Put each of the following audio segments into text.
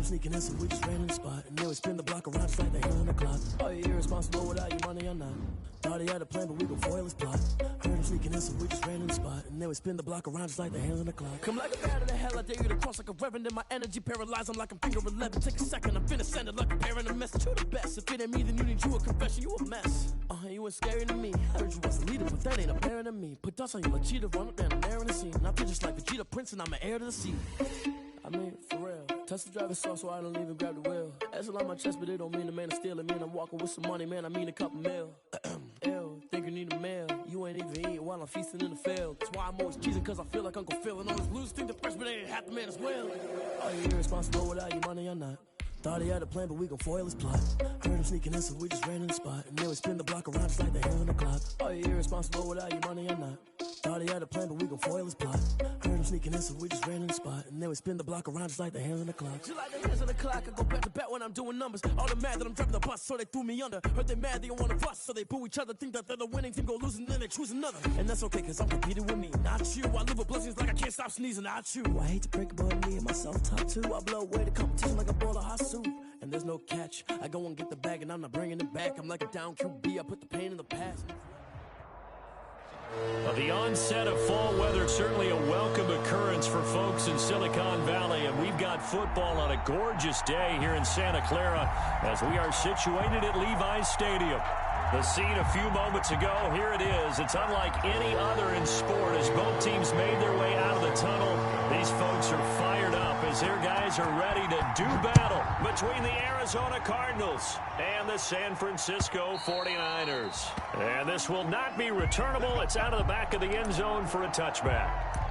them sneaking in, so we just ran in the spot. And then we spin the block around just like the hell on the clock. Are you irresponsible without your money or not? Thought he had a plan, but we gon' foil his plot. Heard him sneaking in, so we just ran in the spot. And then we spin the block around just like the hell on the clock. Come like a bat of the hell, I dare you to cross like a reverend. In my energy paralyzed, I'm like I'm finger 11. Take a second, I'm finna send it like a parent a message. You the best, if it ain't me, then you need you a confession. You a mess. You ain't scary to me. I heard you was a leader, but that ain't apparent to me. Put dust on you like cheetah, run up down the air in the scene. And I feel just like Vegeta Prince, and I'm an heir to the sea. I mean, for real. Touch the driver's soft, so I don't even grab the wheel. That's on my chest, but it don't mean the man is stealing. Mean I'm walking with some money, man. I mean a couple mil. Ew, think you need a meal. You ain't even eating while I'm feasting in the field. That's why I'm always cheesing, cause I feel like Uncle Phil. And always lose, think the freshman ain't half the man as well. Are you irresponsible without your money or not? Thought he had a plan, but we gon' foil his plot. Heard him sneaking in, so we just ran in the spot. And then we spin the block around just like the hell on the clock. Are you irresponsible without your money or not? Thought he had a plan, but we gon' foil his plot. Heard him sneaking in, so we just ran in the spot. And then we spin the block around just like the hands on the clock. Just like the hands on the clock, I go back to back when I'm doing numbers. All the mad that I'm driving the bus, so they threw me under. Heard they mad, they don't wanna bust, so they boo each other. Think that they're the winning team, go losing, then they choose another. And that's okay, cause I'm competing with me, not you. I live with blessings like I can't stop sneezing, not you. I hate to break it, but me and myself top two. I blow away the competition like a bowl of hot soup. And there's no catch. I go and get the bag and I'm not bringing it back. I'm like a down QB, I put the pain in the past. The onset of fall weather, certainly a welcome occurrence for folks in Silicon Valley. And we've got football on a gorgeous day here in Santa Clara as we are situated at Levi's Stadium. The scene a few moments ago, here it is. It's unlike any other in sport as both teams made their way out of the tunnel. These folks are fired up as their guys are ready to do battle between the Arizona Cardinals and the San Francisco 49ers. And this will not be returnable. It's out of the back of the end zone for a touchback.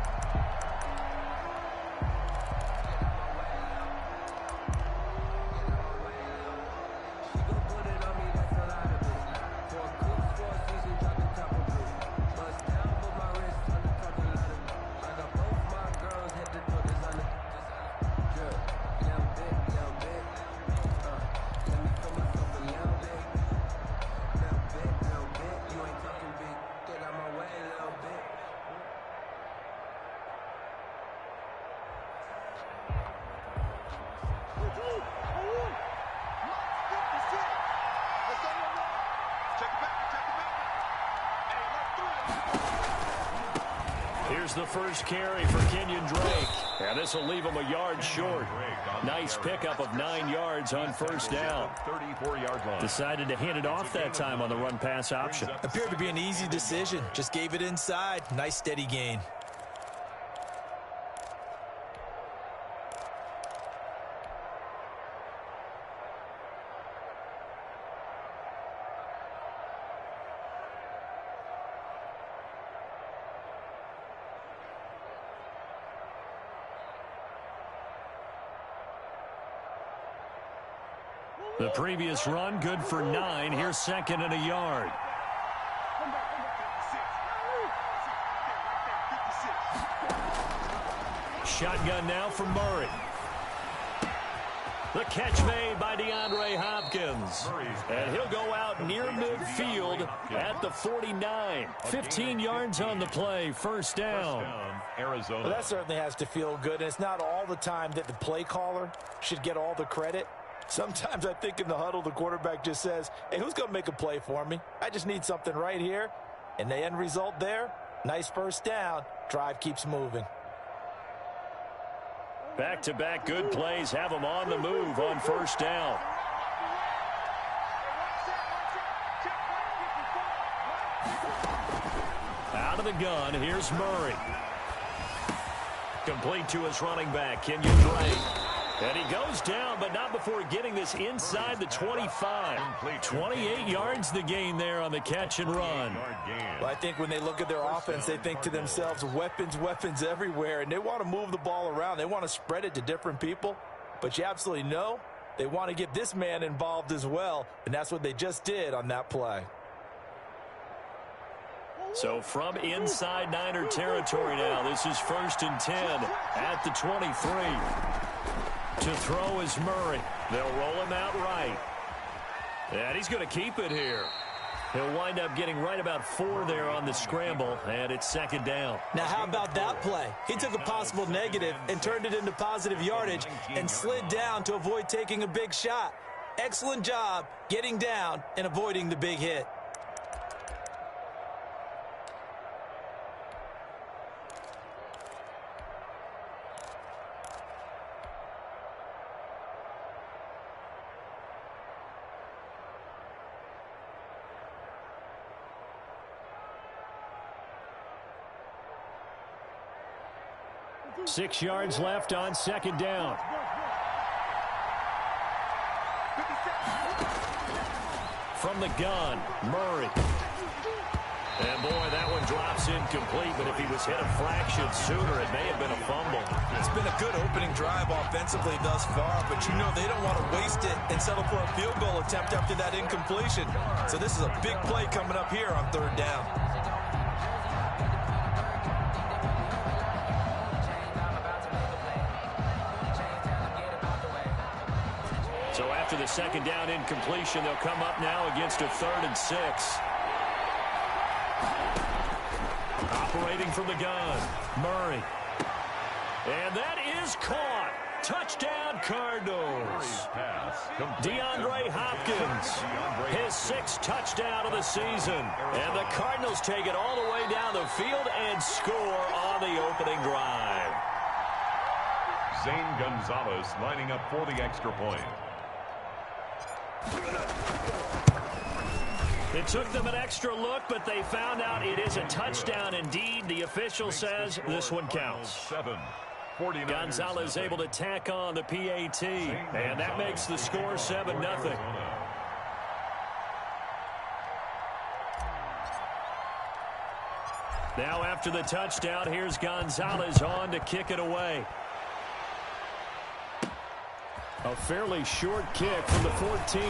Here's the first carry for Kenyon Drake. And this will leave him a yard short. Nice pickup of 9 yards on first down. 34-yard line. Decided to hand it off that time on the run-pass option. Appeared to be an easy decision. Just gave it inside. Nice steady gain. The previous run, good for 9. Here's second and a yard. Shotgun now for Murray. The catch made by DeAndre Hopkins. And he'll go out near midfield at the 49. 15 yards on the play, first down. Arizona. Well, that certainly has to feel good. And it's not all the time that the play caller should get all the credit. Sometimes I think in the huddle, the quarterback just says, hey, who's going to make a play for me? I just need something right here. And the end result there, nice first down. Drive keeps moving. Back-to-back good plays have them on the move on first down. Out of the gun, here's Murray. Complete to his running back, Kenyon Drake. And he goes down, but not before getting this inside the 25. 28 yards the gain there on the catch and run. Well, I think when they look at their offense, they think to themselves, weapons, weapons everywhere. And they want to move the ball around. They want to spread it to different people. But you absolutely know they want to get this man involved as well. And that's what they just did on that play. So from inside Niner territory now, this is 1st and 10 at the 23. To throw is Murray. They'll roll him out right. And he's going to keep it here. He'll wind up getting right about 4 there on the scramble, and it's second down. Now, how about that play? He took a possible negative and turned it into positive yardage and slid down to avoid taking a big shot. Excellent job getting down and avoiding the big hit. Six yards left on second down. From the gun, Murray. And boy, that one drops incomplete, but if he was hit a fraction sooner, it may have been a fumble. It's been a good opening drive offensively thus far, but you know they don't want to waste it and settle for a field goal attempt after that incompletion. So this is a big play coming up here on third down. So after the second down incompletion, they'll come up now against a 3rd and 6. Operating from the gun, Murray. And that is caught. Touchdown, Cardinals. DeAndre Hopkins, his 6th touchdown of the season. And the Cardinals take it all the way down the field and score on the opening drive. Zane Gonzalez lining up for the extra point. It took them an extra look, but they found out it is a touchdown indeed. The official says this one counts. Gonzalez able to tack on the PAT, and that makes the score 7-0. Now after the touchdown, here's Gonzalez on to kick it away. A fairly short kick from the 14.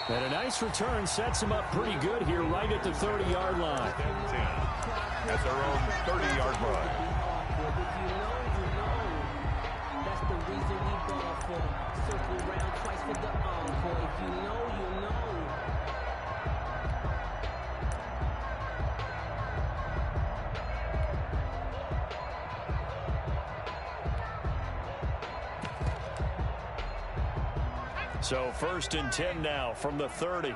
And a nice return sets him up pretty good here right at the 30-yard line. At their own 30-yard line. That's the reason we ball for. Circle round twice for the encore. If you know, you know. So 1st and 10 now from the 30.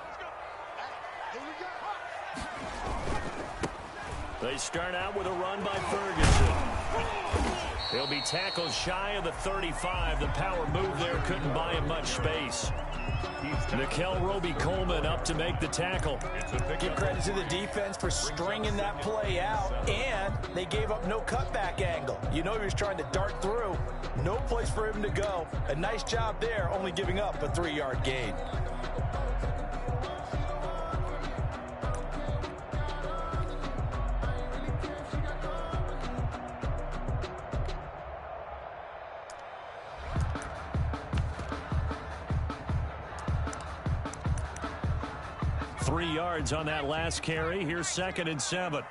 They start out with a run by Ferguson. He'll be tackled shy of the 35. The power move there couldn't buy him much space. Nickel Roby-Coleman up to make the tackle. Give credit to the defense for stringing that play out, and they gave up no cutback angle. You know he was trying to dart through. No place for him to go. A nice job there, only giving up a 3-yard gain. Yards on that last carry. Here's 2nd and 7.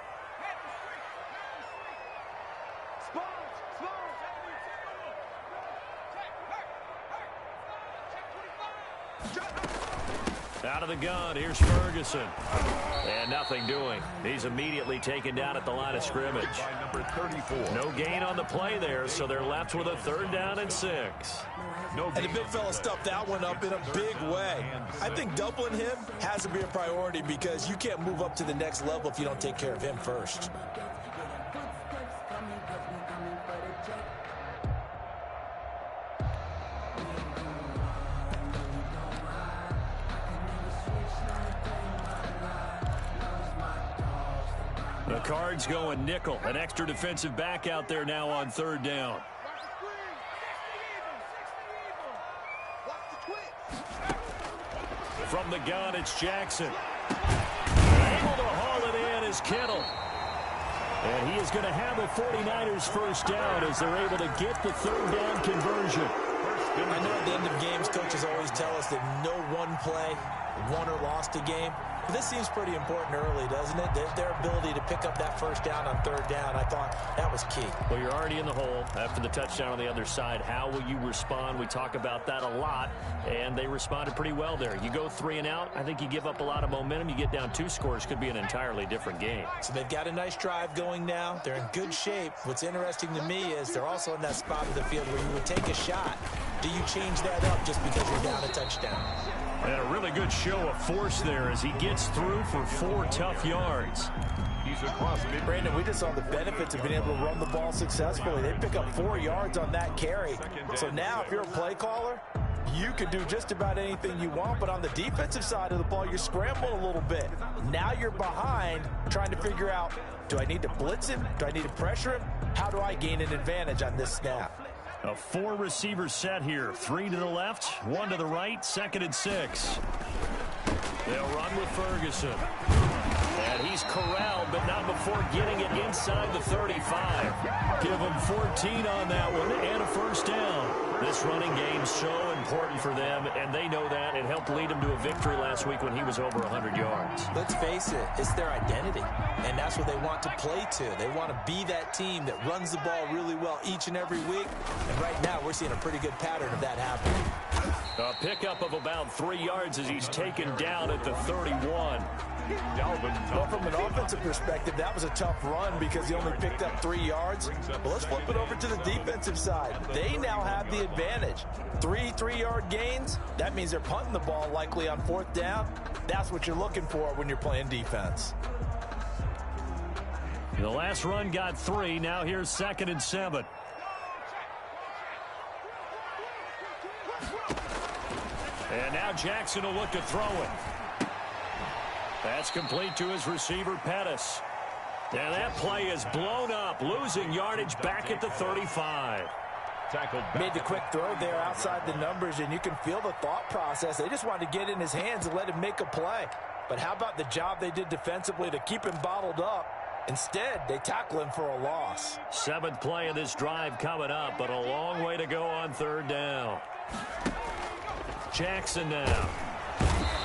Out of the gun, here's Ferguson. And nothing doing. He's immediately taken down at the line of scrimmage. Number 34. No gain on the play there, so they're left with a 3rd down and 6. And the big fella stuffed that one up in a big way. I think doubling him has to be a priority because you can't move up to the next level if you don't take care of him first. The Cards going nickel. An extra defensive back out there now on 3rd down. From the gun, it's Jackson. Able to haul it in is Kittle. And he is going to have the 49ers first down as they're able to get the 3rd down conversion. I know at the end of games, coaches always tell us that no one play won or lost a game. This seems pretty important early, doesn't it? Their ability to pick up that first down on third down, I thought that was key. Well, you're already in the hole after the touchdown on the other side. How will you respond? We talk about that a lot, and they responded pretty well there. You go 3 and out, I think you give up a lot of momentum. You get down 2 scores, could be an entirely different game. So they've got a nice drive going now. They're in good shape. What's interesting to me is they're also in that spot of the field where you would take a shot. Do you change that up just because you're down a touchdown? And a really good show of force there as he gets through for 4 tough yards. He's across mid. Brandon, we just saw the benefits of being able to run the ball successfully. They pick up 4 yards on that carry. So now if you're a play caller, you can do just about anything you want, but on the defensive side of the ball, you're scrambling a little bit. Now you're behind trying to figure out, do I need to blitz him? Do I need to pressure him? How do I gain an advantage on this snap? A 4-receiver set here. 3 to the left, 1 to the right, 2nd and 6. They'll run with Ferguson. And he's corralled, but not before getting it inside the 35. Give him 14 on that one and a first down. This running game's so important for them, and they know that. It helped lead them to a victory last week when he was over 100 yards. Let's face it, it's their identity, and that's what they want to play to. They want to be that team that runs the ball really well each and every week, and right now we're seeing a pretty good pattern of that happening. A pickup of about 3 yards as he's taken down at the 31. Well, from an offensive perspective, that was a tough run because he only picked up 3 yards. Well, let's flip it over to the defensive side. They now have the advantage. 3 3-yard gains, that means they're punting the ball likely on 4th down. That's what you're looking for when you're playing defense. The last run got 3. Now here's 2nd and 7. And now Jackson will look to throw it. That's complete to his receiver, Pettis. And that play is blown up, losing yardage back at the 35. Made the quick throw there outside the numbers, and you can feel the thought process. They just wanted to get in his hands and let him make a play. But how about the job they did defensively to keep him bottled up? Instead, they tackle him for a loss. 7th play of this drive coming up, but a long way to go on 3rd down. Jackson now.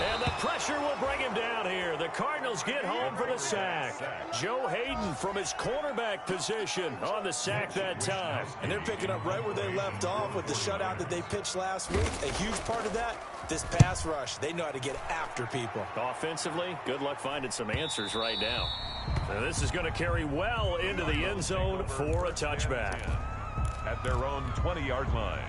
And the pressure will bring him down here. The Cardinals get home for the sack. Joe Hayden from his cornerback position on the sack that time. And they're picking up right where they left off with the shutout that they pitched last week. A huge part of that, this pass rush. They know how to get after people. Offensively, good luck finding some answers right now. And this is going to carry well into the end zone for a touchback. At their own 20-yard line.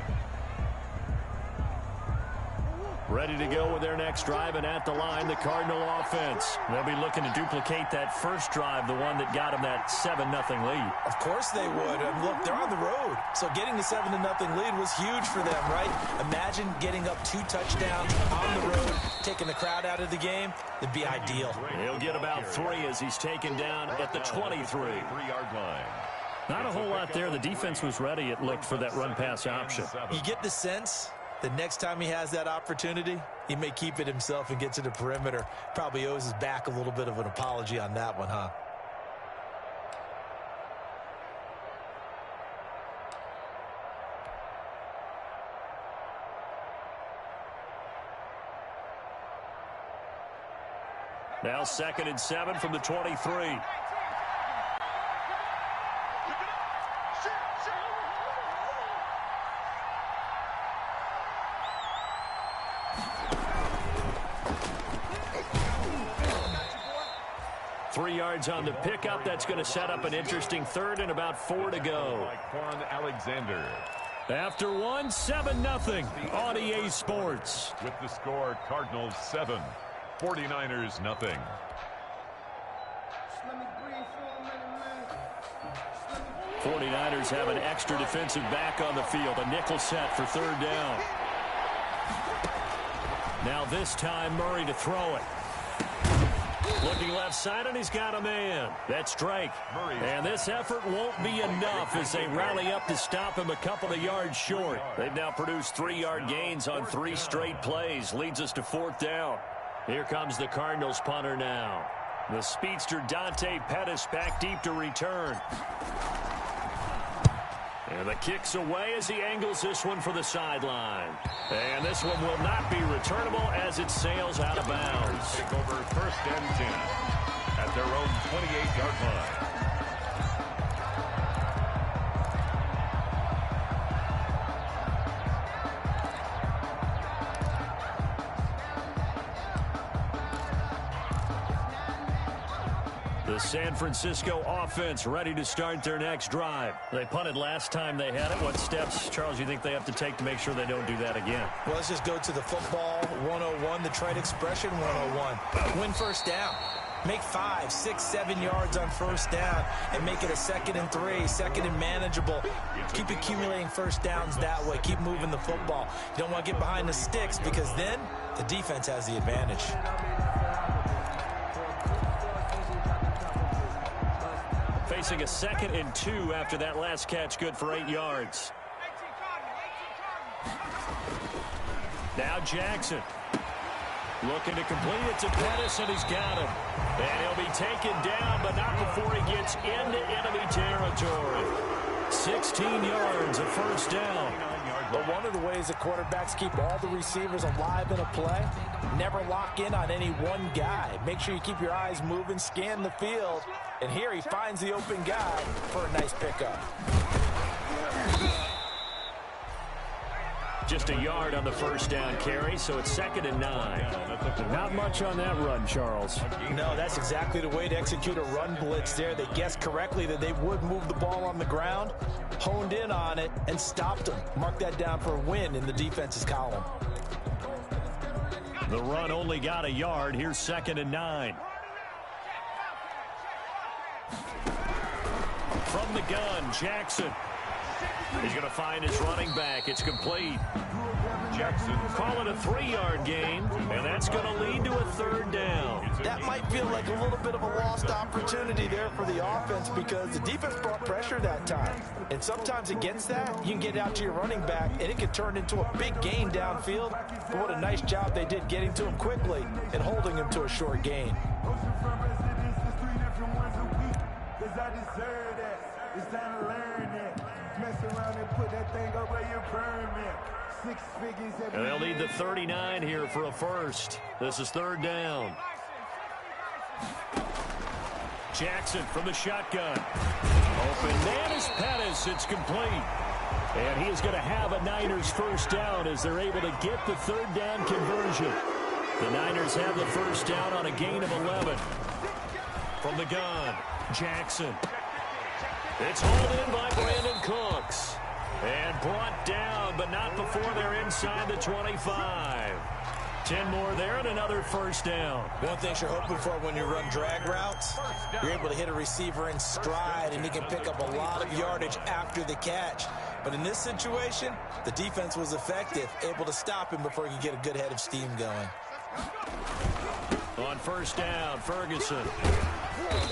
Ready to go with their next drive, and at the line, the Cardinal offense. They'll be looking to duplicate that first drive, the one that got them that 7-0 lead. Of course they would. And look, they're on the road. So getting the 7-0 lead was huge for them, right? Imagine getting up 2 touchdowns on the road, taking the crowd out of the game. It'd be ideal. He'll get about 3 as he's taken down at the 23. 3-yard line. Not a whole lot there. The defense was ready, it looked, for that run-pass option. You get the sense the next time he has that opportunity, he may keep it himself and get to the perimeter. Probably owes his back a little bit of an apology on that one, huh? Now 2nd and 7 from the 23. 3 yards on the pickup. That's going to set up an interesting 3rd and about 4 to go. Alexander. After 1, 7-0 on EA Sports. With the score, Cardinals 7, 49ers nothing. 49ers have an extra defensive back on the field. A nickel set for 3rd down. Now this time Murray to throw it. Looking left side, and he's got a man. That's Drake. And this effort won't be enough as they rally up to stop him a couple of yards short. They've now produced 3-yard gains on 3 straight plays. Leads us to 4th down. Here comes the Cardinals punter now. The speedster Dante Pettis back deep to return. And the kick's away as he angles this one for the sideline. And this one will not be returnable as it sails out of bounds. Take over 1st and 10 at their own 28-yard line. The San Francisco offense ready to start their next drive. They punted last time they had it. What steps, Charles, you think they have to take to make sure they don't do that again? Well, let's just go to the football 101, the trade expression 101. Win first down. Make 5, 6, 7 yards on first down and make it a 2nd and 3, 2nd and manageable. Keep accumulating first downs that way. Keep moving the football. You don't want to get behind the sticks because then the defense has the advantage. Facing a 2nd and 2 after that last catch, good for 8 yards. Now Jackson. Looking to complete it to Pettis, and he's got him. And he'll be taken down, but not before he gets into enemy territory. 16 yards, a first down. But one of the ways that quarterbacks keep all the receivers alive in a play, never lock in on any one guy. Make sure you keep your eyes moving, scan the field. And here he finds the open guy for a nice pickup. Just a yard on the first down carry, so it's 2nd and 9. Not much on that run, Charles. No, that's exactly the way to execute a run blitz there. They guessed correctly that they would move the ball on the ground, honed in on it, and stopped them. Mark that down for a win in the defense's column. The run only got a yard. Here's 2nd and 9. From the gun, Jackson. He's going to find his running back. It's complete. Jackson. Call it a 3-yard gain, and that's going to lead to a 3rd down. That might feel like a little bit of a lost opportunity there for the offense because the defense brought pressure that time. And sometimes against that, you can get out to your running back, and it can turn into a big gain downfield. But what a nice job they did getting to him quickly and holding him to a short gain. It's time to learn that. Mess around and put that thing over your permit. 6 figures every And they'll need the 39 here for a first. This is 3rd down. Jackson from the shotgun. Open man is Pettis. It's complete. And he is going to have a Niners first down as they're able to get the 3rd down conversion. The Niners have the first down on a gain of 11. From the gun, Jackson. It's hauled in by Brandon Cooks. And brought down, but not before they're inside the 25. 10 more there and another first down. One thing you're hoping for when you run drag routes, you're able to hit a receiver in stride, and he can pick up a lot of yardage after the catch. But in this situation, the defense was effective, able to stop him before he could get a good head of steam going. On first down, Ferguson.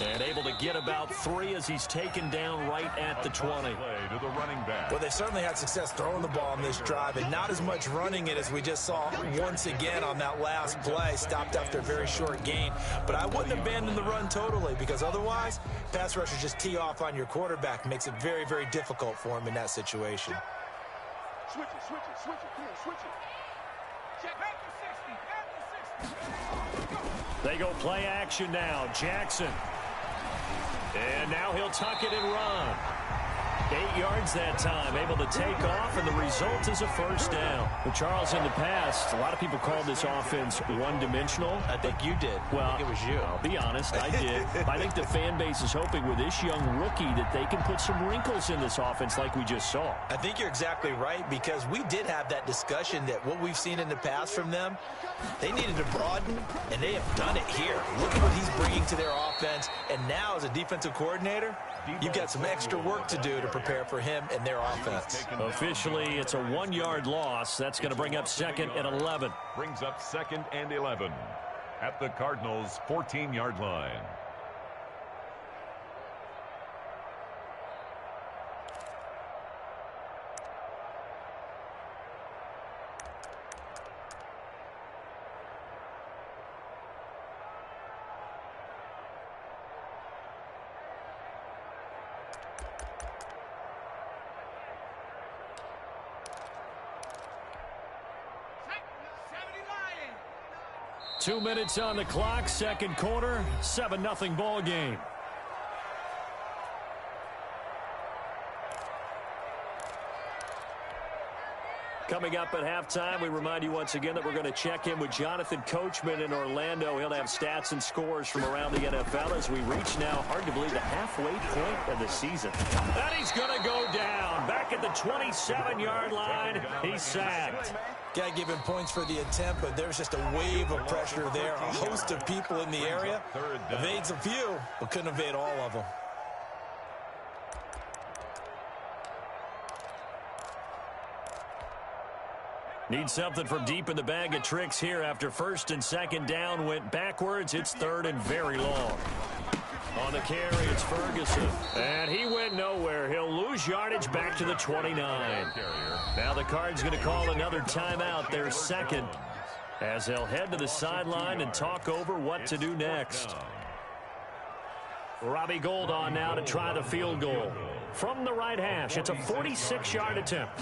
And able to get about 3 as he's taken down right at the 20. To the running back. Well, they certainly had success throwing the ball on this drive and not as much running it as we just saw once again on that last play. Stopped after a very short gain. But I wouldn't abandon the run totally because otherwise, pass rushers just tee off on your quarterback. Makes it very, very difficult for him in that situation. Switch it, switch it. Check back to 60, They go play action now. Jackson. And now he'll tuck it and run. 8 yards that time, able to take off, and the result is a first down. Well, Charles, in the past, a lot of people called this offense one-dimensional. I think you did. Well, I think it was you. I'll be honest, I did. I think the fan base is hoping with this young rookie that they can put some wrinkles in this offense like we just saw. I think you're exactly right because we did have that discussion that what we've seen in the past from them, they needed to broaden, and they have done it here. Look at what he's bringing to their offense, and now as a defensive coordinator, you've got some extra work to do to prepare for him and their offense. Officially, it's a 1-yard loss. That's going to bring up 2nd and 11. Brings up 2nd and 11 at the Cardinals' 14-yard line. 2 minutes on the clock, second quarter, 7-0 ball game. Coming up at halftime, we remind you once again that we're going to check in with Jonathan Coachman in Orlando. He'll have stats and scores from around the NFL as we reach now, hard to believe, the halfway point of the season. And he's going to go down. Back at the 27-yard line, he's sacked. Got to give him points for the attempt, but there's just a wave of pressure there. A host of people in the area. Evades a few, but couldn't evade all of them. Need something from deep in the bag of tricks here after first and second down went backwards. It's third and very long. On the carry, it's Ferguson. And he went nowhere. He'll lose yardage back to the 29. Now the Cards going to call another timeout, their second, as they'll head to the sideline and talk over what to do next. Robbie Gould on now to try the field goal. From the right hash, it's a 46-yard attempt.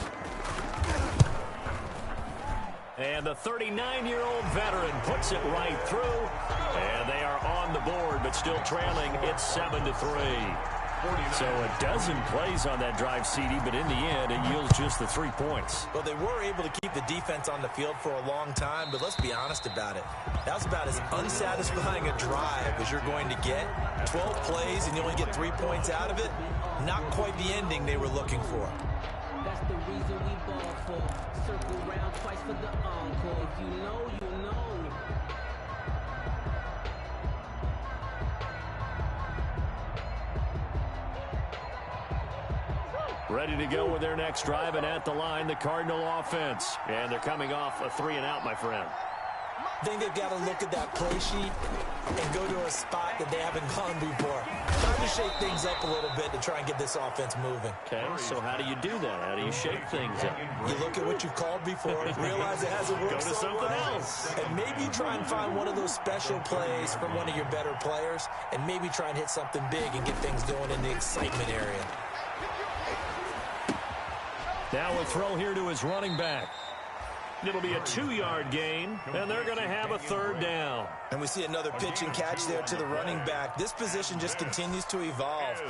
And the 39-year-old veteran puts it right through. And they are on the board, but still trailing. It's 7-3. So a dozen plays on that drive, CD, but in the end, it yields just the 3 points. Well, they were able to keep the defense on the field for a long time, but let's be honest about it. That was about as unsatisfying a drive as you're going to get. 12 plays, and you only get 3 points out of it. Not quite the ending they were looking for. That's the reason we ball for. Circle round twice for the encore. If you know, you know. Ready to go with their next drive, and at the line, the Cardinal offense. And they're coming off a 3-and-out, my friend. I think they've got to look at that play sheet and go to a spot that they haven't gone before. Time to shake things up a little bit to try and get this offense moving. Okay, so how do you do that? How do you shake things up? You look at what you've called before, realize it hasn't worked Go to something else. and maybe try and find one of those special plays from one of your better players, and maybe try and hit something big and get things going in the excitement area. Now a throw here to his running back. It'll be a 2-yard gain, and they're going to have a third down. And we see another pitch and catch there to the running back. This position just continues to evolve.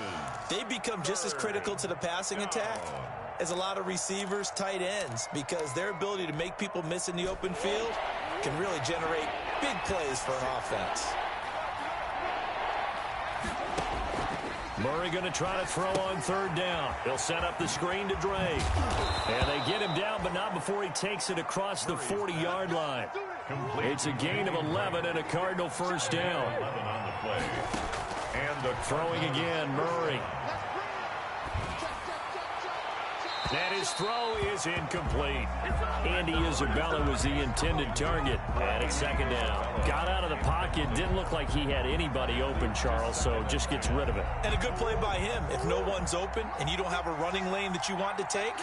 They become just as critical to the passing attack as a lot of receivers, tight ends, because their ability to make people miss in the open field can really generate big plays for an offense. Murray going to try to throw on third down. He'll set up the screen to Drake. And they get him down, but not before he takes it across the 40-yard line. It's a gain of 11 and a Cardinal first down. And throwing again, Murray. And his throw is incomplete. Andy Isabella was the intended target. And it's second down. Got out of the pocket. Didn't look like he had anybody open, Charles, so just gets rid of it. And a good play by him. If no one's open and you don't have a running lane that you want to take,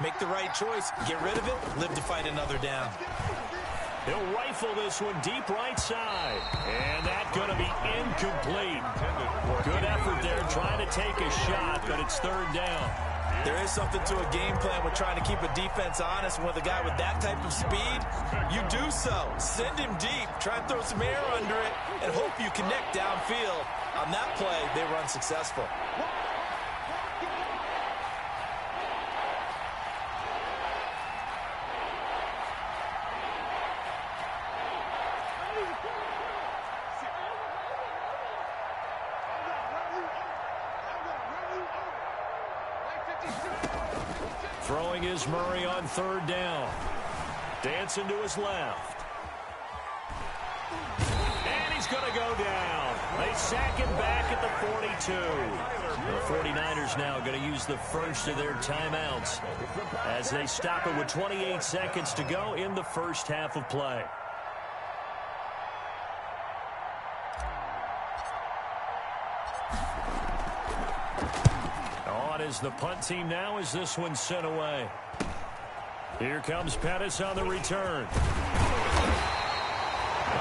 make the right choice. Get rid of it. Live to fight another down. He'll rifle this one deep right side. And that's going to be incomplete. Good effort there trying to take a shot, but it's third down. There is something to a game plan with trying to keep a defense honest. With a guy with that type of speed, you do so. Send him deep. Try and throw some air under it and hope you connect downfield. On that play, they were unsuccessful. Throwing is Murray on third down. Dancing to his left. And he's going to go down. They sack him back at the 42. The 49ers now going to use the first of their timeouts as they stop it with 28 seconds to go in the first half of play. Is the punt team now as this one's sent away. Here comes Pettis on the return.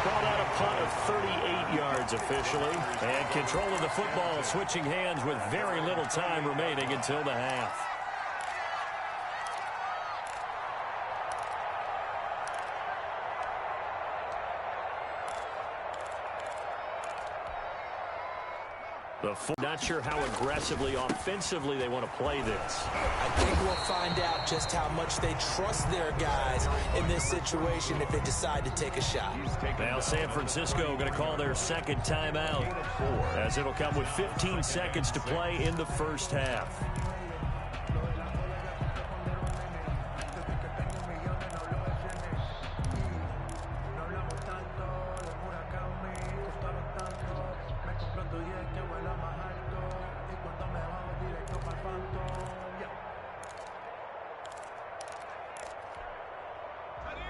Called out a punt of 38 yards officially. And control of the football switching hands with very little time remaining until the half. Not sure how aggressively, offensively they want to play this. I think we'll find out just how much they trust their guys in this situation if they decide to take a shot. Now San Francisco going to call their second timeout, as it'll come with 15 seconds to play in the first half.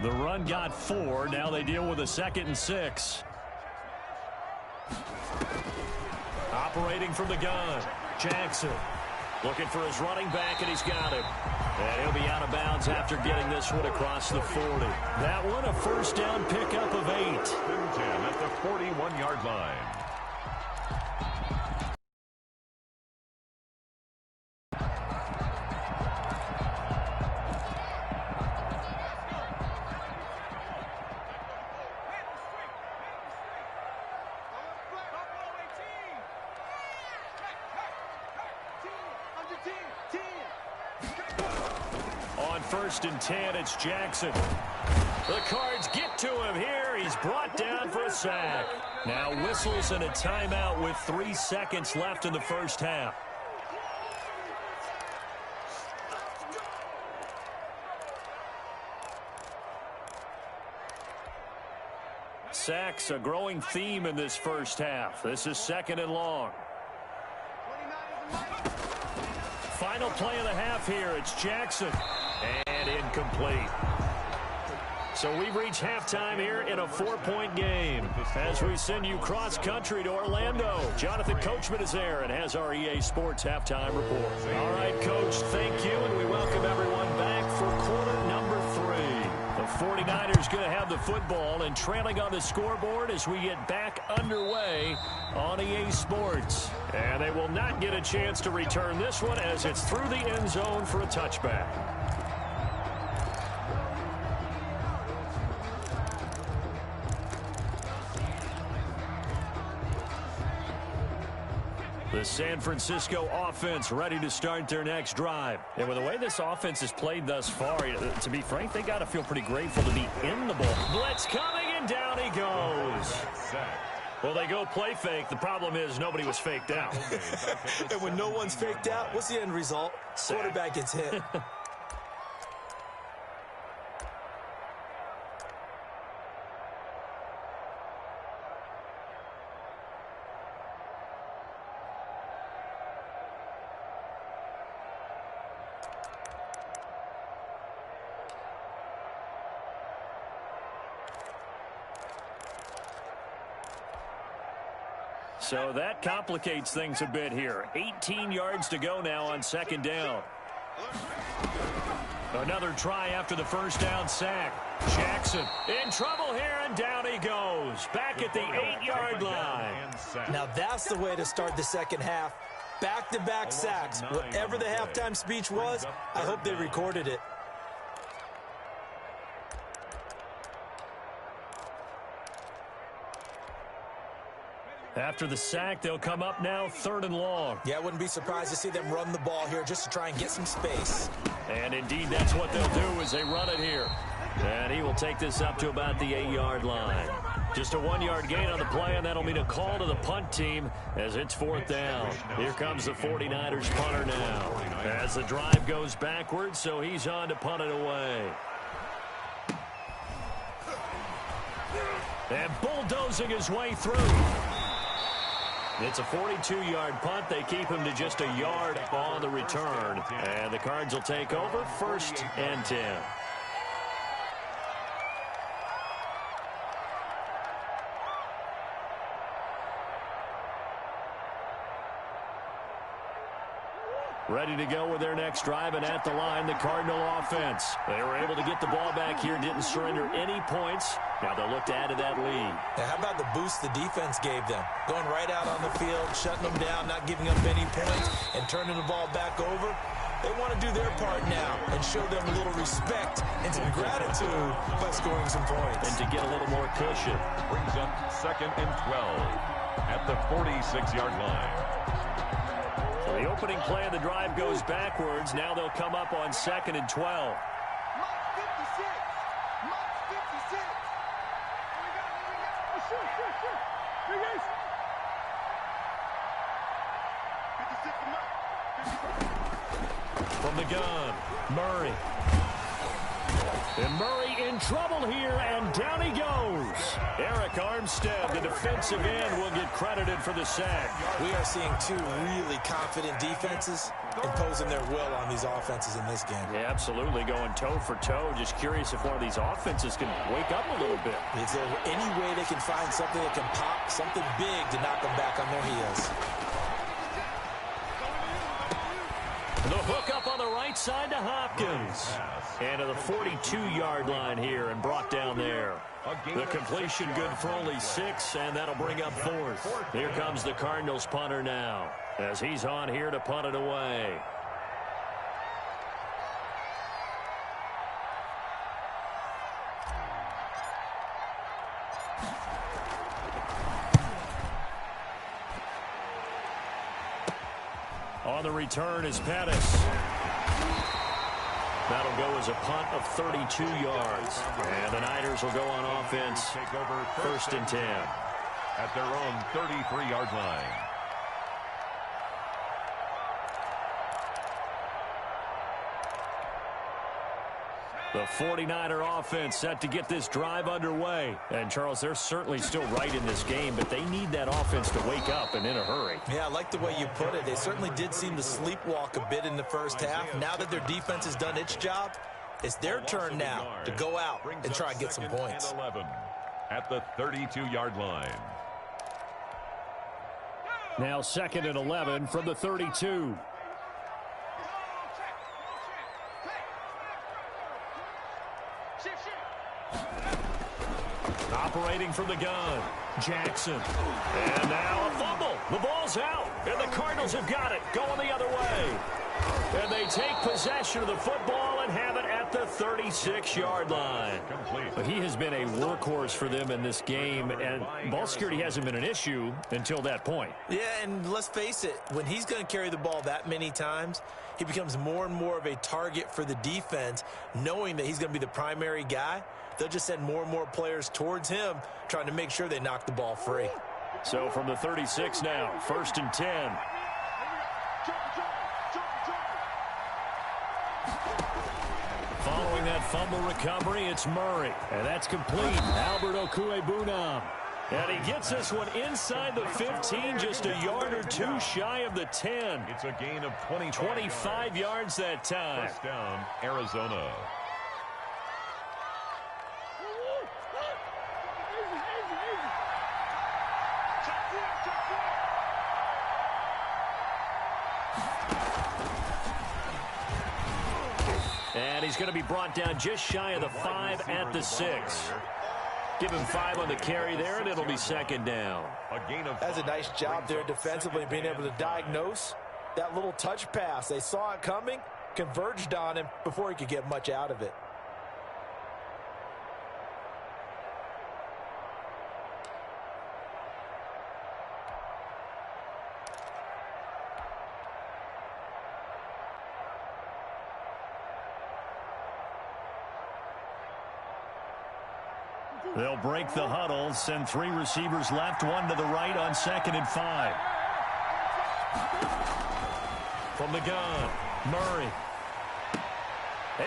The run got 4. Now they deal with a 2nd and 6. Operating from the gun. Jackson looking for his running back, and he's got him. And he'll be out of bounds after getting this one across the 40. That one a first down pickup of 8. 10 at the 41-yard line. On 1st and 10, it's Jackson. The Cards get to him here. He's brought down for a sack. Now whistles and a timeout with 3 seconds left in the first half. Sacks, a growing theme in this first half. This is 2nd and long. Final play of the half here. It's Jackson. And incomplete. So we've reached halftime here in a 4-point game. As we send you cross-country to Orlando, Jonathan Coachman is there and has our EA Sports halftime report. All right, Coach, thank you, and we welcome everyone back for quarter number 3. The 49ers going to have the football and trailing on the scoreboard as we get back underway on EA Sports. And they will not get a chance to return this one as it's through the end zone for a touchback. The San Francisco offense ready to start their next drive. And with the way this offense has played thus far, to be frank, they got to feel pretty grateful to be in the ball. Blitz coming, and down he goes. Well, they go play fake. The problem is nobody was faked out. And when no one's faked out, what's the end result? Quarterback gets hit. So that complicates things a bit here. 18 yards to go now on 2nd down. Another try after the first down sack. Jackson in trouble here, and down he goes. Back at the 8-yard line. Now that's the way to start the second half. Back-to-back sacks. Whatever the halftime speech was, I hope they recorded it. After the sack, they'll come up now 3rd and long. Yeah, I wouldn't be surprised to see them run the ball here just to try and get some space. And indeed, that's what they'll do as they run it here. And he will take this up to about the 8-yard line. Just a 1-yard gain on the play, and that'll mean a call to the punt team as it's 4th down. Here comes the 49ers punter now. As the drive goes backwards, so he's on to punt it away. And bulldozing his way through. It's a 42-yard punt. They keep him to just a yard on the return. And the Cards will take over 1st and 10. Ready to go with their next drive, and at the line, the Cardinal offense. They were able to get the ball back here, didn't surrender any points. Now they'll look to add to that lead. Now, how about the boost the defense gave them? Going right out on the field, shutting them down, not giving up any points, and turning the ball back over. They want to do their part now and show them a little respect and some gratitude by scoring some points. And to get a little more cushion. Brings up 2nd and 12. at the 46-yard line. So the opening play of the drive goes backwards. Now they'll come up on 2nd and 12. From the gun, Murray. And Murray in trouble here, and down he goes. Eric Armstead, the defensive end, will get credited for the sack. We are seeing two really confident defenses imposing their will on these offenses in this game. Yeah, absolutely, going toe for toe. Just curious if one of these offenses can wake up a little bit. Is there any way they can find something that can pop, something big to knock them back on their heels? The hook up on the right side to Hopkins. And to the 42-yard line here and brought down there. The completion good for only 6, and that'll bring up 4th. Here comes the Cardinals punter now as he's on here to punt it away. On the return is Pettis. That'll go as a punt of 32 yards. And the Niners will go on offense. Take over 1st and 10. At their own 33-yard line. The 49er offense set to get this drive underway. And, Charles, they're certainly still right in this game, but they need that offense to wake up and in a hurry. Yeah, I like the way you put it. They certainly did seem to sleepwalk a bit in the first half. Now that their defense has done its job, it's their turn now to go out and try and get some points. 11 at the 32-yard line. Now 2nd and 11 from the 32. Operating from the gun, Jackson. And now a fumble. The ball's out, and the Cardinals have got it, going the other way. And they take possession of the football and have it at the 36-yard line. But he has been a workhorse for them in this game, and ball security hasn't been an issue until that point. Yeah, and let's face it, when he's going to carry the ball that many times, he becomes more and more of a target for the defense, knowing that he's going to be the primary guy. They'll just send more and more players towards him, trying to make sure they knock the ball free. So from the 36 now, 1st and 10. Following that fumble recovery, it's Murray. And that's complete. Albert Okwuegbunam. And he gets this one inside the 15, just a yard or two shy of the 10. It's a gain of 25 yards that time. First down, Arizona. And he's going to be brought down just shy of the 5 at the 6. Give him 5 on the carry there, and it'll be 2nd down. That's a nice job there defensively, being able to diagnose that little touch pass. They saw it coming, converged on him before he could get much out of it. They'll break the huddle, send 3 receivers left, 1 to the right on 2nd and 5. From the gun, Murray.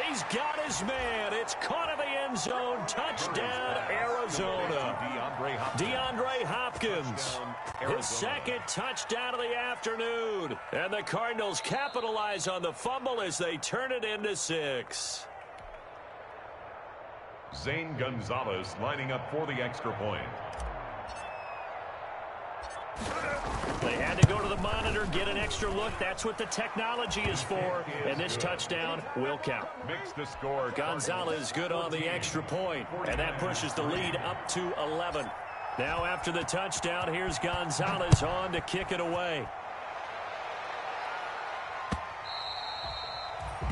He's got his man. It's caught in the end zone. Touchdown, Arizona. DeAndre Hopkins. His 2nd touchdown of the afternoon. And the Cardinals capitalize on the fumble as they turn it into 6. Zane Gonzalez lining up for the extra point. They had to go to the monitor, get an extra look. That's what the technology is for. And this touchdown will count. Makes the score. Gonzalez good on the extra point. And that pushes the lead up to 11. Now after the touchdown, here's Gonzalez on to kick it away.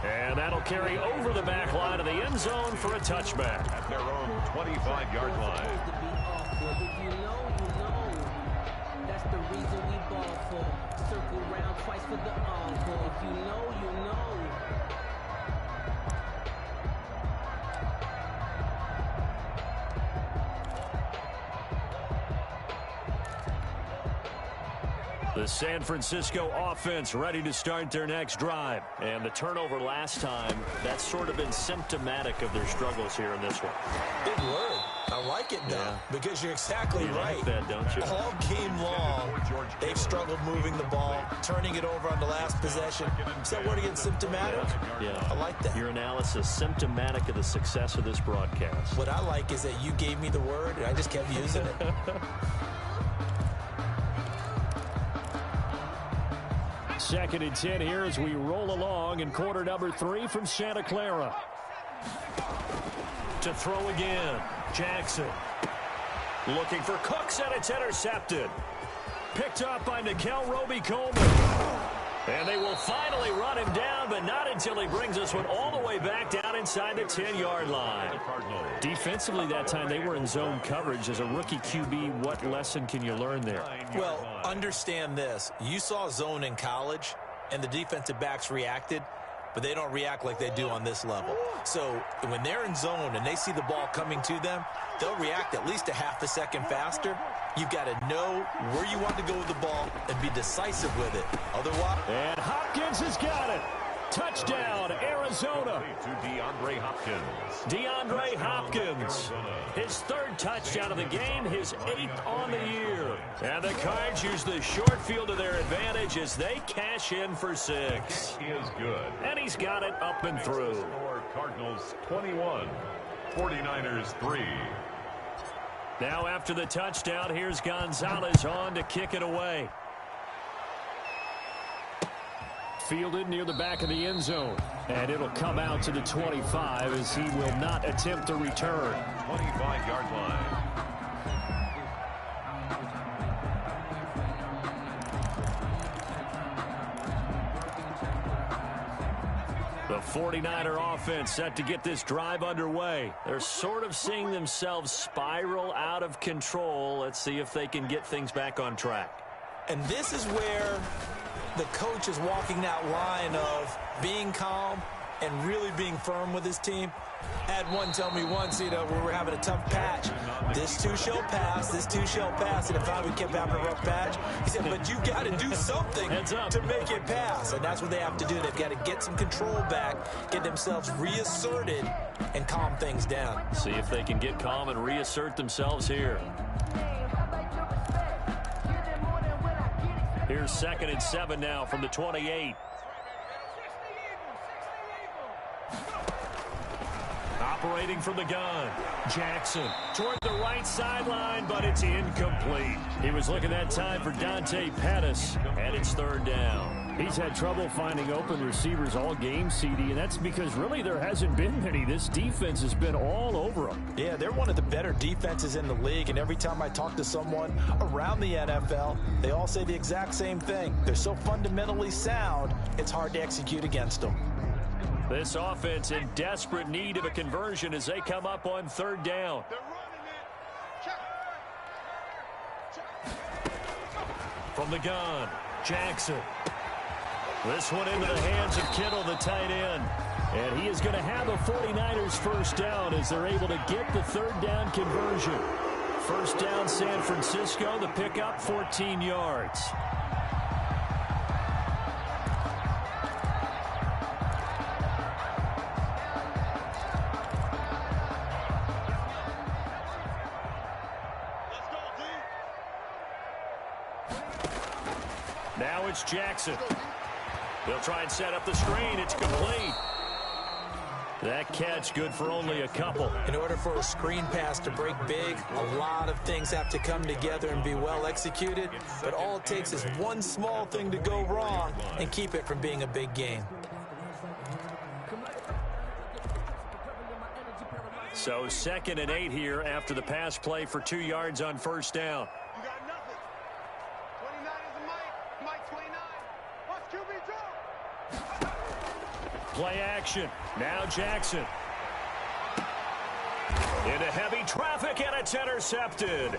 And that'll carry over the back line of the end zone for a touchback. At their own 25-yard line. reason we ball for. Circle round twice for the encore. If you know, you know. The San Francisco offense ready to start their next drive. And the turnover last time, that's sort of been symptomatic of their struggles here in this one. Big word. I like it, though, because you're exactly right. Like that, don't you? All game long, they've struggled moving the ball, turning it over on the last possession. Is that word again, symptomatic? Yeah. I like that. Your analysis, symptomatic of the success of this broadcast. What I like is that you gave me the word, and I just kept using it. Second and 10 here as we roll along in quarter number 3 from Santa Clara. To throw again, Jackson. Looking for Cooks, and it's intercepted. Picked up by Nickel Roby-Coleman. And they will finally run him down, but not until he brings this one all the way back down inside the 10-yard line. Defensively that time, they were in zone coverage. As a rookie QB, what lesson can you learn there? Well, understand this. You saw zone in college, and the defensive backs reacted, but they don't react like they do on this level. So when they're in zone and they see the ball coming to them, they'll react at least a half a second faster. You've got to know where you want to go with the ball and be decisive with it. Otherwise... And Hopkins has got it. Touchdown, Arizona. To DeAndre Hopkins. DeAndre Hopkins. His third touchdown of the game, his 8th on the year. And the Cards use the short field to their advantage as they cash in for 6. He is good. And he's got it up and through. Score Cardinals 21, 49ers 3. Now after the touchdown, here's Gonzalez on to kick it away. Fielded near the back of the end zone. And it'll come out to the 25 as he will not attempt to return. 25-yard line. The 49er offense set to get this drive underway. They're sort of seeing themselves spiral out of control. Let's see if they can get things back on track. And this is where the coach is walking that line of being calm and really being firm with his team. I had one tell me once, we were having a tough patch. This too shall pass, this too shall pass. And if I would keep having a rough patch, he said, but you got to do something to make it pass. And that's what they have to do. They've got to get some control back, get themselves reasserted, and calm things down. See if they can get calm and reassert themselves here. Here's 2nd and 7 now from the 28. Operating from the gun. Jackson toward the right sideline, but it's incomplete. He was looking that time for Dante Pettis, and it's 3rd down. He's had trouble finding open receivers all game, CD, and that's because really there hasn't been many. This defense has been all over them. Yeah, they're one of the better defenses in the league, and every time I talk to someone around the NFL, they all say the exact same thing. They're so fundamentally sound, it's hard to execute against them. This offense in desperate need of a conversion as they come up on 3rd down. From the gun, Jackson. This one into the hands of Kittle, the tight end. And he is going to have a 49ers first down as they're able to get the 3rd down conversion. First down, San Francisco, the pickup, 14 yards. Now it's Jackson. They'll try and set up the screen. It's complete. That catch good for only a couple. In order for a screen pass to break big, a lot of things have to come together and be well executed. But all it takes is one small thing to go wrong and keep it from being a big game. So 2nd and 8 here after the pass play for 2 yards on first down. Play action. Now Jackson. Into heavy traffic, and it's intercepted.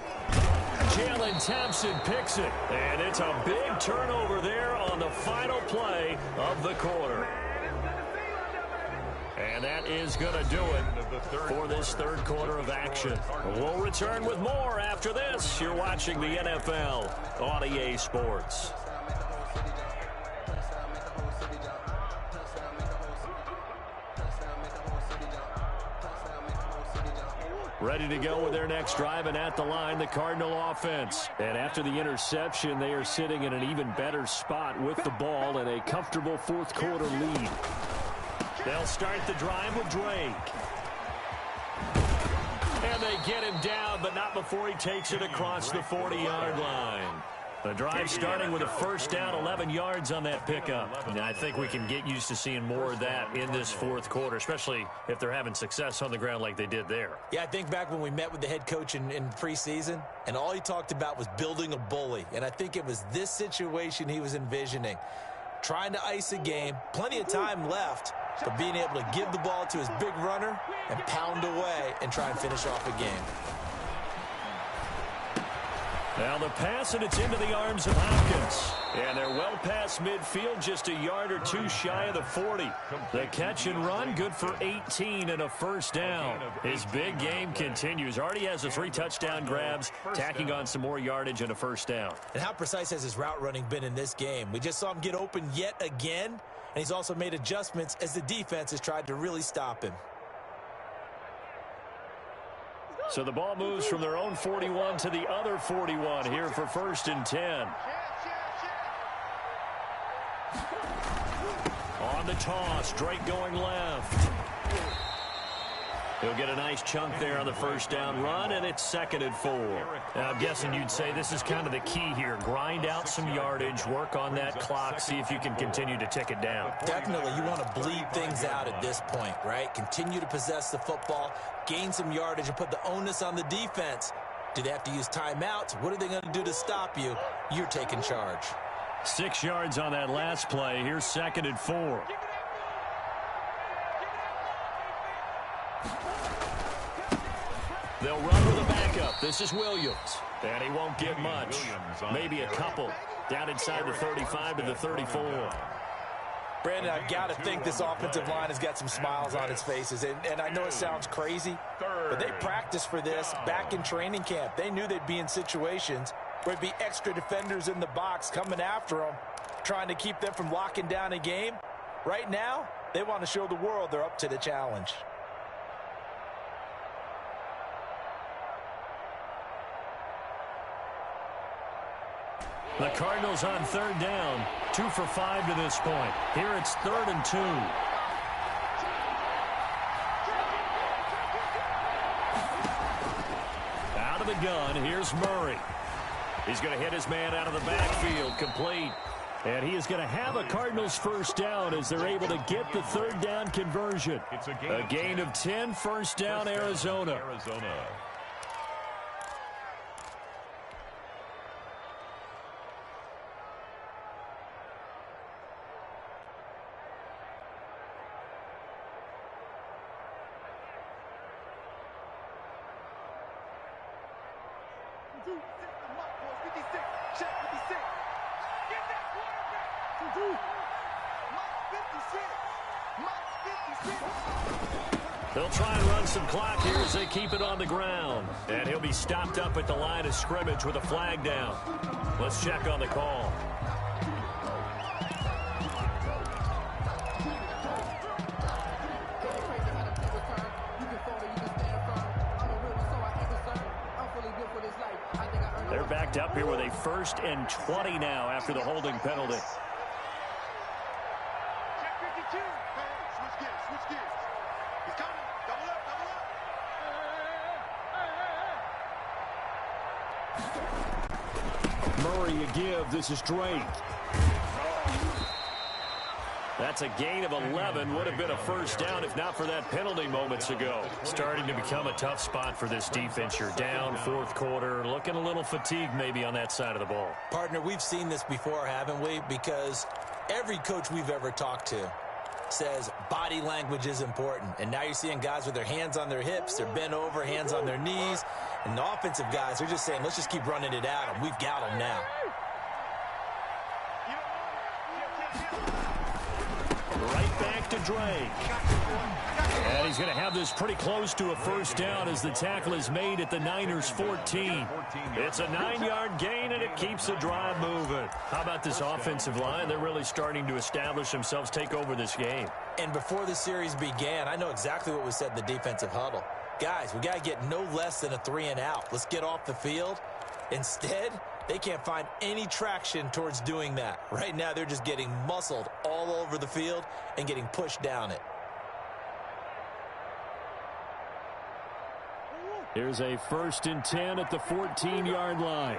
Jalen Thompson picks it, and it's a big turnover there on the final play of the quarter. And that is going to do it for this third quarter of action. We'll return with more after this. You're watching the NFL on EA Sports. Ready to go with their next drive, and at the line, the Cardinal offense. And after the interception, they are sitting in an even better spot with the ball and a comfortable fourth quarter lead. They'll start the drive with Drake. And they get him down, but not before he takes it across the 40-yard line. The drive starting with a first down, 11 yards on that pickup. And I think we can get used to seeing more of that in this fourth quarter, especially if they're having success on the ground like they did there. Yeah, I think back when we met with the head coach in preseason, and all he talked about was building a bully. And I think it was this situation he was envisioning. Trying to ice a game, plenty of time left, but being able to give the ball to his big runner and pound away and try and finish off a game. Now the pass, and it's into the arms of Hopkins. And they're well past midfield, just a yard or two shy of the 40. The catch and run, good for 18 and a first down. His big game continues. Already has the 3 touchdown grabs, tacking on some more yardage and a first down. And how precise has his route running been in this game? We just saw him get open yet again, and he's also made adjustments as the defense has tried to really stop him. So the ball moves from their own 41 to the other 41 here for 1st and 10. On the toss, Drake going left. He'll get a nice chunk there on the first down run, and it's 2nd and 4. Now, I'm guessing you'd say this is kind of the key here. Grind out some yardage, work on that clock, see if you can continue to tick it down. Definitely. You want to bleed things out at this point, right? Continue to possess the football, gain some yardage, and put the onus on the defense. Do they have to use timeouts? What are they going to do to stop you? You're taking charge. 6 yards on that last play. Here's 2nd and 4. They'll run with a backup. This is Williams. And he won't get much. Maybe a couple. Down inside the 35 to the 34. Brandon, I've got to think this offensive line has got some smiles on its faces. And I know it sounds crazy, but they practiced for this back in training camp. They knew they'd be in situations where there'd be extra defenders in the box coming after them, trying to keep them from locking down a game. Right now, they want to show the world they're up to the challenge. The Cardinals on 3rd down, 2 for 5 to this point. Here it's 3rd and 2. Out of the gun, here's Murray. He's going to hit his man out of the backfield, complete. And he is going to have a Cardinals first down as they're able to get the 3rd down conversion. A gain of 10, first down, Arizona. They'll try and run some clock here as they keep it on the ground. And he'll be stopped up at the line of scrimmage with a flag down. Let's check on the call. They're backed up here with a 1st and 20 now after the holding penalty. Murray a give. This is Drake. That's a gain of 11. Would have been a first down if not for that penalty moments ago. Starting to become a tough spot for this defense. You're down 4th quarter. Looking a little fatigued maybe on that side of the ball. Partner, we've seen this before, haven't we? Because every coach we've ever talked to says body language is important. And now you're seeing guys with their hands on their hips, they're bent over, hands on their knees. And the offensive guys are just saying, let's just keep running it at them. We've got them now. Right back to Drake. And he's going to have this pretty close to a first down as the tackle is made at the Niners' 14. It's a 9-yard gain, and it keeps the drive moving. How about this offensive line? They're really starting to establish themselves, take over this game. And before the series began, I know exactly what was said in the defensive huddle. Guys, we got to get no less than a 3-and-out. Let's get off the field. Instead, they can't find any traction towards doing that. Right now, they're just getting muscled all over the field and getting pushed down it. Here's a 1st and 10 at the 14-yard line.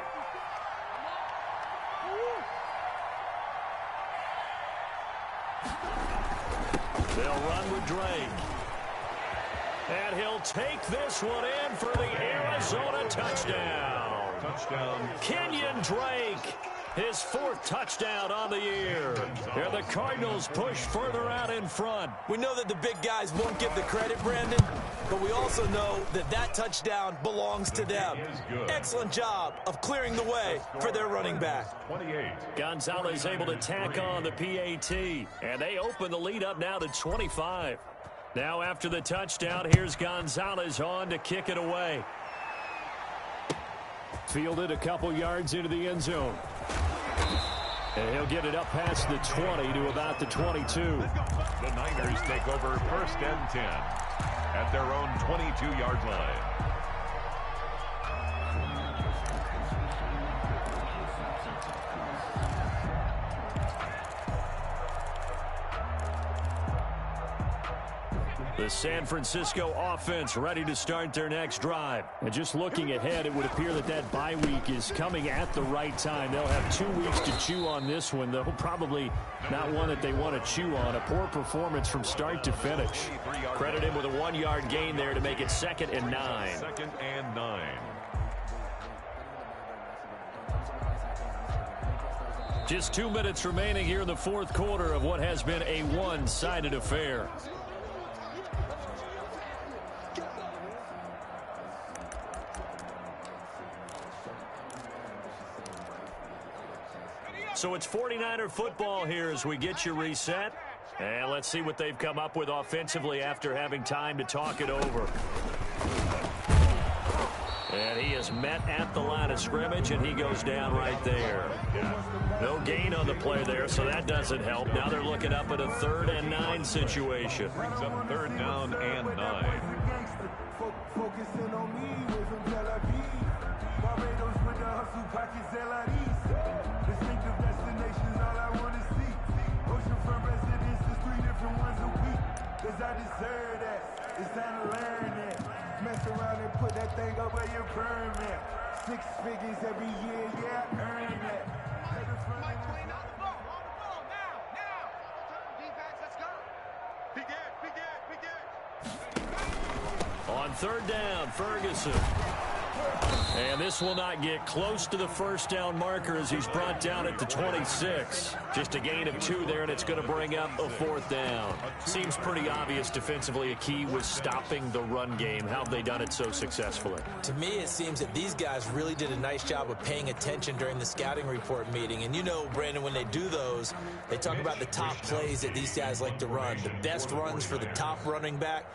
They'll run with Drake. And he'll take this one in for the Arizona touchdown. Kenyon Drake, his 4th touchdown on the year. And the Cardinals push further out in front. We know that the big guys won't get the credit, Brandon, but we also know that that touchdown belongs to them. Excellent job of clearing the way for their running back. Gonzalez able to tack on the PAT, and they open the lead up now to 25. Now after the touchdown, here's Gonzalez on to kick it away. Fielded a couple yards into the end zone. And he'll get it up past the 20 to about the 22. The Niners take over 1st and 10 at their own 22-yard line. The San Francisco offense ready to start their next drive. And just looking ahead, it would appear that that bye week is coming at the right time. They'll have 2 weeks to chew on this one, though probably not one that they want to chew on. A poor performance from start to finish. Credit him with a 1-yard gain there to make it 2nd and 9. 2nd and 9. Just 2 minutes remaining here in the 4th quarter of what has been a one-sided affair. So it's 49er football here as we get you reset. And let's see what they've come up with offensively after having time to talk it over. And he is met at the line of scrimmage, and he goes down right there. No gain on the play there, so that doesn't help. Now they're looking up at a 3rd and 9 situation. Brings up 3rd down and 9. Focusing on me, way from Tel Aviv. Barbados with the hustle pockets, distinctive destinations, all I want to see. Oceanfront residences, 3 different ones a week. Cause I deserve that. It's time to learn that. Mess around and put that thing up where your permit. 6 figures every year, yeah, I earned that. Mike, clean on the ball, now. Defense, let's go. Begin. On 3rd down, Ferguson. And this will not get close to the first down marker as he's brought down at the 26. Just a gain of 2 there, and it's going to bring up a 4th down. Seems pretty obvious defensively a key was stopping the run game. How have they done it so successfully? To me, it seems that these guys really did a nice job of paying attention during the scouting report meeting. And you know, Brandon, when they do those, they talk about the top plays that these guys like to run. The best runs for the top running back.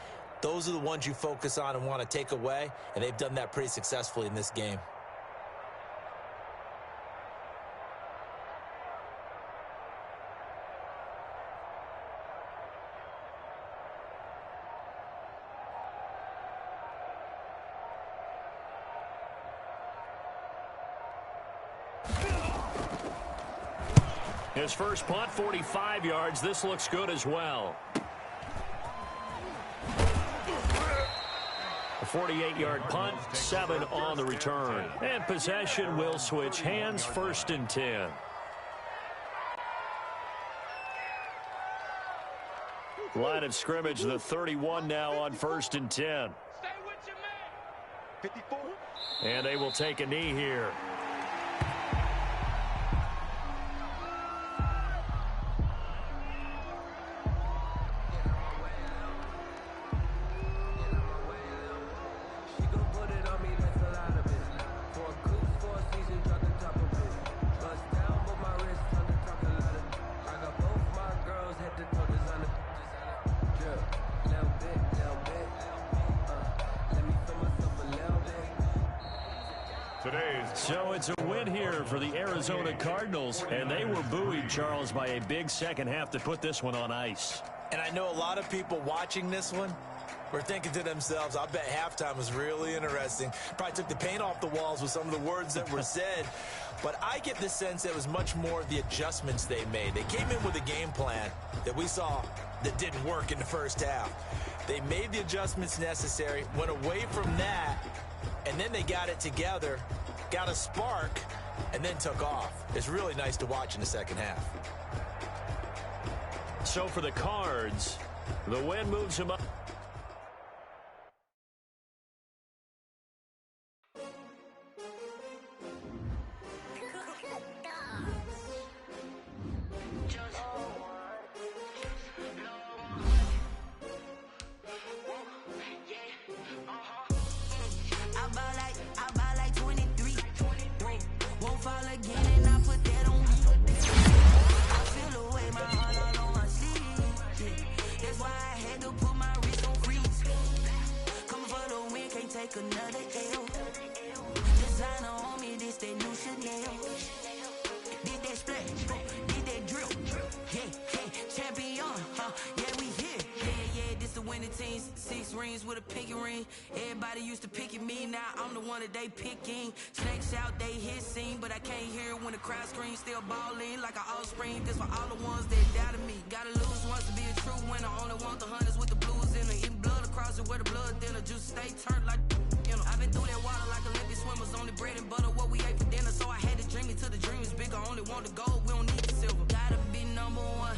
Those are the ones you focus on and want to take away, and they've done that pretty successfully in this game. His first punt, 45 yards. This looks good as well. A 48-yard punt, 7 on the return. And possession will switch hands, 1st and 10. Line of scrimmage, the 31 now on 1st and 10. Stay with your man. 54. And they will take a knee here. today's. So it's a win here for the Arizona Cardinals, and they were buoyed, Charles, by a big second half to put this one on ice. And I know a lot of people watching this one were thinking to themselves, I bet halftime was really interesting. Probably took the paint off the walls with some of the words that were said. But I get the sense it was much more the adjustments they made. They came in with a game plan that we saw that didn't work in the first half. They made the adjustments necessary, went away from that, and then they got it together, got a spark, and then took off. It's really nice to watch in the second half. So for the Cards, the win moves them up. Another L. Designer on me, this that new Chanel. Did that splash, did that drill. Yeah, champion, yeah, we here. Yeah, this the winning team. 6 rings with a pinky ring. Everybody used to pick at me, now I'm the one that they picking. Snakes out, they hissing, but I can't hear when the crowd screams. Still balling like an offspring. This for all the ones that doubted me. Gotta lose once to be a true winner. Only want the hunters with the blues in it. Eating blood across it where the blood thinner. Juice stay turned like. I've been through that water like Olympic swimmers. Only bread and butter, what we ate for dinner. So I had to dream it till the dream is bigger. Only want the gold, we don't need the silver. Gotta be number one.